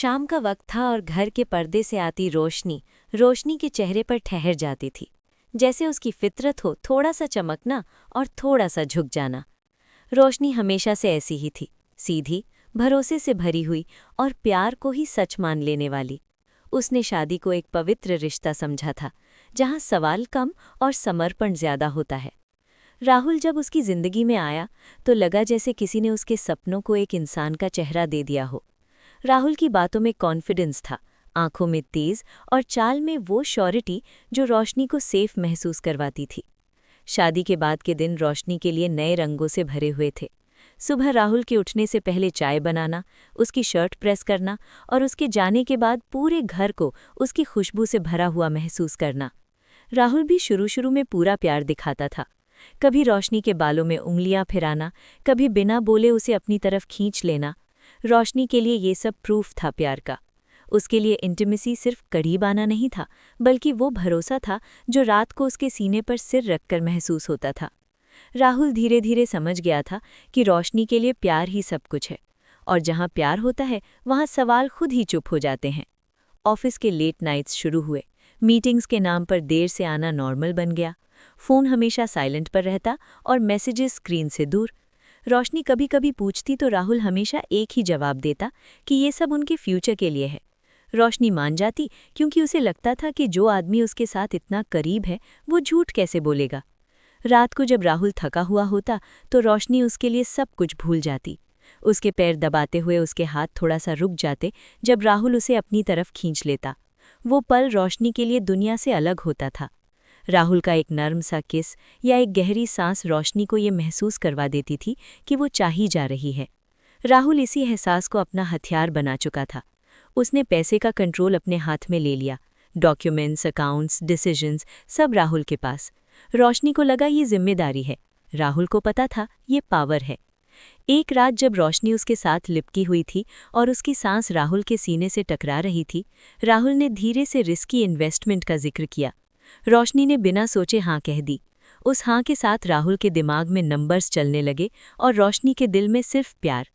शाम का वक्त था और घर के पर्दे से आती रोशनी रोशनी के चेहरे पर ठहर जाती थी। जैसे उसकी फितरत हो थोड़ा सा चमकना और थोड़ा सा झुक जाना। रोशनी हमेशा से ऐसी ही थी, सीधी, भरोसे से भरी हुई और प्यार को ही सच मान लेने वाली। उसने शादी को एक पवित्र रिश्ता समझा था, जहाँ सवाल कम और समर्पण ज्यादा होता है। राहुल जब उसकी जिंदगी में आया तो लगा जैसे किसी ने उसके सपनों को एक इंसान का चेहरा दे दिया हो। राहुल की बातों में कॉन्फिडेंस था, आंखों में तेज और चाल में वो श्योरिटी जो रोशनी को सेफ महसूस करवाती थी। शादी के बाद के दिन रोशनी के लिए नए रंगों से भरे हुए थे। सुबह राहुल के उठने से पहले चाय बनाना, उसकी शर्ट प्रेस करना और उसके जाने के बाद पूरे घर को उसकी खुशबू से भरा हुआ महसूस करना। राहुल भी शुरू में पूरा प्यार दिखाता था। कभी रोशनी के बालों में उंगलियां फिराना, कभी बिना बोले उसे अपनी तरफ खींच लेना। रोशनी के लिए ये सब प्रूफ था प्यार का। उसके लिए इंटीमेसी सिर्फ करीब आना नहीं था, बल्कि वो भरोसा था जो रात को उसके सीने पर सिर रखकर महसूस होता था। राहुल धीरे धीरे समझ गया था कि रोशनी के लिए प्यार ही सब कुछ है, और जहाँ प्यार होता है वहाँ सवाल खुद ही चुप हो जाते हैं। ऑफिस के लेट नाइट्स शुरू हुए, मीटिंग्स के नाम पर देर से आना नॉर्मल बन गया। फ़ोन हमेशा साइलेंट पर रहता और मैसेजेस स्क्रीन से दूर। रोशनी कभी कभी पूछती तो राहुल हमेशा एक ही जवाब देता कि ये सब उनके फ्यूचर के लिए है। रोशनी मान जाती क्योंकि उसे लगता था कि जो आदमी उसके साथ इतना करीब है वो झूठ कैसे बोलेगा। रात को जब राहुल थका हुआ होता तो रोशनी उसके लिए सब कुछ भूल जाती। उसके पैर दबाते हुए उसके हाथ थोड़ा सा रुक जाते जब राहुल उसे अपनी तरफ खींच लेता। वो पल रोशनी के लिए दुनिया से अलग होता था। राहुल का एक नर्म सा किस या एक गहरी सांस रोशनी को ये महसूस करवा देती थी कि वो चाही जा रही है। राहुल इसी एहसास को अपना हथियार बना चुका था। उसने पैसे का कंट्रोल अपने हाथ में ले लिया। डॉक्यूमेंट्स, अकाउंट्स, डिसीजंस सब राहुल के पास। रोशनी को लगा ये जिम्मेदारी है। राहुल को पता था ये पावर है। एक रात जब रोशनी उसके साथ लिपटी हुई थी और उसकी सांस राहुल के सीने से टकरा रही थी, राहुल ने धीरे से रिस्की इन्वेस्टमेंट का जिक्र किया। रोशनी ने बिना सोचे हाँ कह दी। उस हाँ के साथ राहुल के दिमाग में नंबर्स चलने लगे और रोशनी के दिल में सिर्फ प्यार।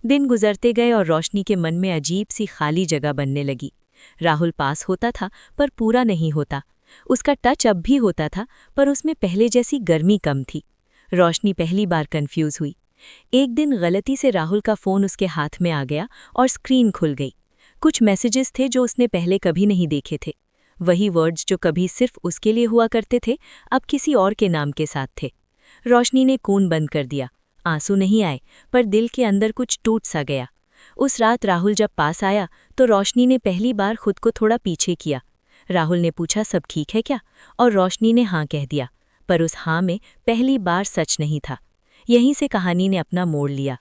दिन गुजरते गए और रोशनी के मन में अजीब सी खाली जगह बनने लगी। राहुल पास होता था पर पूरा नहीं होता। उसका टच अब भी होता था पर उसमें पहले जैसी गर्मी कम थी। रोशनी पहली बार कंफ्यूज हुई। एक दिन गलती से राहुल का फ़ोन उसके हाथ में आ गया और स्क्रीन खुल गई। कुछ मैसेजेस थे जो उसने पहले कभी नहीं देखे थे। वही वर्ड्स जो कभी सिर्फ उसके लिए हुआ करते थे, अब किसी और के नाम के साथ थे। रोशनी ने खून बंद कर दिया। आंसू नहीं आए, पर दिल के अंदर कुछ टूट सा गया। उस रात राहुल जब पास आया तो रोशनी ने पहली बार खुद को थोड़ा पीछे किया। राहुल ने पूछा सब ठीक है क्या, और रोशनी ने हाँ कह दिया। पर उस हाँ में पहली बार सच नहीं था। यहीं से कहानी ने अपना मोड़ लिया।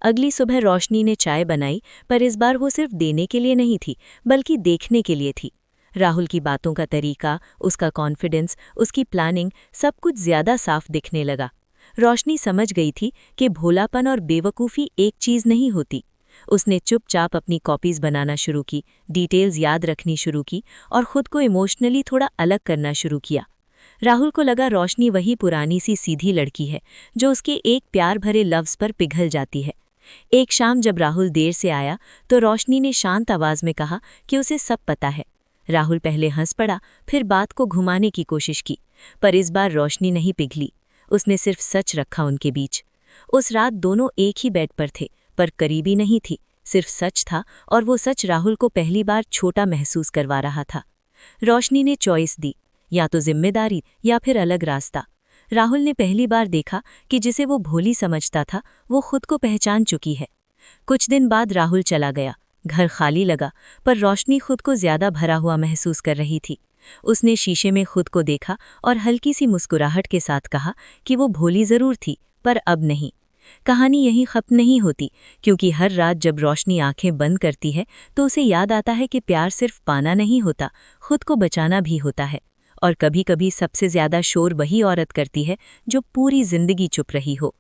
अगली सुबह रोशनी ने चाय बनाई, पर इस बार वो सिर्फ देने के लिए नहीं थी, बल्कि देखने के लिए थी। राहुल की बातों का तरीका, उसका कॉन्फिडेंस, उसकी प्लानिंग, सब कुछ ज्यादा साफ दिखने लगा। रोशनी समझ गई थी कि भोलापन और बेवकूफ़ी एक चीज़ नहीं होती। उसने चुपचाप अपनी कॉपीज़ बनाना शुरू की, डिटेल्स याद रखनी शुरू की और खुद को इमोशनली थोड़ा अलग करना शुरू किया। राहुल को लगा रोशनी वही पुरानी सी सीधी लड़की है जो उसके एक प्यार भरे लफ्ज़ पर पिघल जाती है। एक शाम जब राहुल देर से आया तो रोशनी ने शांत आवाज़ में कहा कि उसे सब पता है। राहुल पहले हंस पड़ा, फिर बात को घुमाने की कोशिश की, पर इस बार रोशनी नहीं पिघली। उसने सिर्फ सच रखा उनके बीच। उस रात दोनों एक ही बेड पर थे, पर करीबी नहीं थी, सिर्फ सच था, और वो सच राहुल को पहली बार छोटा महसूस करवा रहा था। रोशनी ने चॉइस दी, या तो जिम्मेदारी या फिर अलग रास्ता। राहुल ने पहली बार देखा कि जिसे वो भोली समझता था वो खुद को पहचान चुकी है। कुछ दिन बाद राहुल चला गया। घर खाली लगा, पर रोशनी खुद को ज्यादा भरा हुआ महसूस कर रही थी। उसने शीशे में खुद को देखा और हल्की सी मुस्कुराहट के साथ कहा कि वो भोली जरूर थी, पर अब नहीं। कहानी यहीं खत्म नहीं होती, क्योंकि हर रात जब रोशनी आंखें बंद करती है तो उसे याद आता है कि प्यार सिर्फ पाना नहीं होता, खुद को बचाना भी होता है। और कभी कभी सबसे ज्यादा शोर वही औरत करती है जो पूरी जिंदगी चुप रही हो।